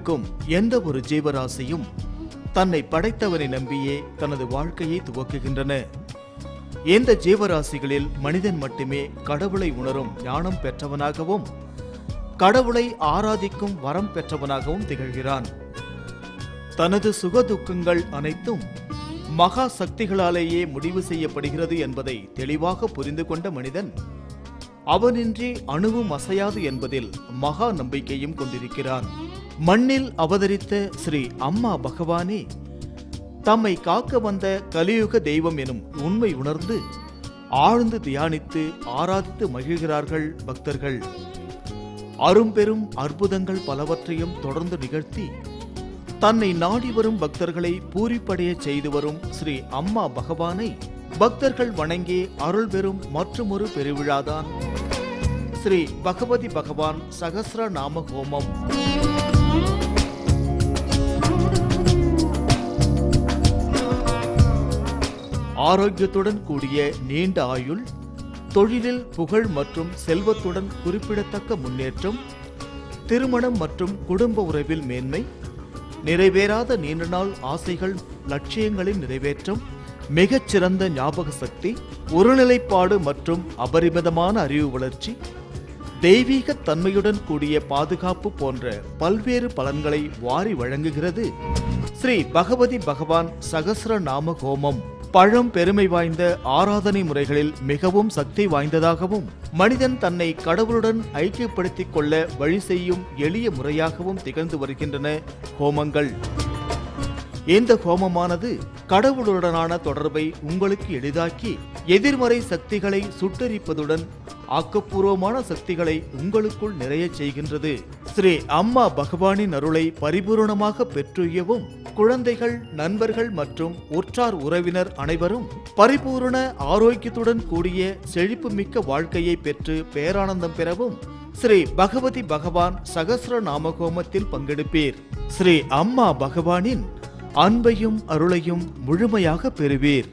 இருக்கும் எந்த ஒரு ஜீவராசியும் தன்னை படைத்தவனை நம்பியே தனது வாழ்க்கையை துவக்குகின்றன. இந்த ஜீவராசிகளில் மனிதன் மட்டுமே கடவுளை உணரும் ஞானம் பெற்றவனாகவும் கடவுளை ஆராதிக்கும் வரம் பெற்றவனாகவும் திகழ்கிறான். தனது சுகதுக்கங்கள் அனைத்தும் மகா சக்திகளாலேயே முடிவு செய்யப்படுகிறது என்பதை தெளிவாக புரிந்து கொண்ட மனிதன் அவனின்றி அணுவும் அசையாது என்பதில் மகா நம்பிக்கையும் கொண்டிருக்கிறான். மண்ணில் அவதரித்த ஸ்ரீ அம்மா பகவானே தம்மை காக்க வந்த கலியுக தெய்வம் எனும் உண்மை உணர்ந்து ஆழ்ந்து தியானித்து ஆராதித்து மகிழ்கிறார்கள் பக்தர்கள். அரும்பெரும் அற்புதங்கள் பலவற்றையும் தொடர்ந்து நிகழ்த்தி தன்னை நாடி வரும் பக்தர்களை பூரிப்படைய செய்து வரும் ஸ்ரீ அம்மா பகவானை பக்தர்கள் வணங்கி அருள் பெறும் மற்றுமொரு பெருவிழாதான் ஸ்ரீ பகவதி பகவான் சகஸ்ர நாம ஹோமம். ஆரோக்கியத்துடன் கூடிய நீண்ட ஆயுள், தொழிலில் புகழ் மற்றும் செல்வத்துடன் குறிப்பிடத்தக்க முன்னேற்றம், திருமணம் மற்றும் குடும்ப உறவில் மேன்மை, நிறைவேறாத நீண்ட நாள் ஆசைகள் லட்சியங்களின் நிறைவேற்றம், மிகச்சிறந்த ஞாபக சக்தி, ஒருநிலைப்பாடு மற்றும் அபரிமிதமான அறிவு வளர்ச்சி, தெய்வீக தன்மையுடன் கூடிய பாதுகாப்பு போன்ற பல்வேறு பலன்களை வாரி வழங்குகிறது ஸ்ரீ பகவதி பகவான் சகஸ்ர நாம ஹோமம். பழம் பெருமை வாய்ந்த ஆராதனை முறைகளில் மிகவும் சக்தி வாய்ந்ததாகவும் மனிதன் தன்னை கடவுளுடன் ஐக்கியப்படுத்திக் கொள்ள வழி செய்யும் எளிய முறையாகவும் திகழ்ந்து வருகின்றன ஹோமங்கள். இந்த ஹோமமானது கடவுளுடனான தொடர்பை உங்களுக்கு எளிதாக்கி எதிர்மறை சக்திகளை சுட்டரிப்பதுடன் ஆக்கப்பூர்வமான சக்திகளை உங்களுக்குள் நிறைய செய்கின்றது. ஸ்ரீ அம்மா பகவானின் அருளை பரிபூர்ணமாக பெற்றுயவும் குழந்தைகள், நண்பர்கள் மற்றும் உற்றார் உறவினர் அனைவரும் பரிபூர்ண ஆரோக்கியத்துடன் கூடிய செழிப்புமிக்க வாழ்க்கையை பெற்று பேரானந்தம் பெறவும் ஸ்ரீ பகவதி பகவான் சகஸ்ர நாமஹோமத்தில் பங்கெடுப்பீர். ஸ்ரீ அம்மா பகவானின் அன்பையும் அருளையும் முழுமையாக பெறுவீர்.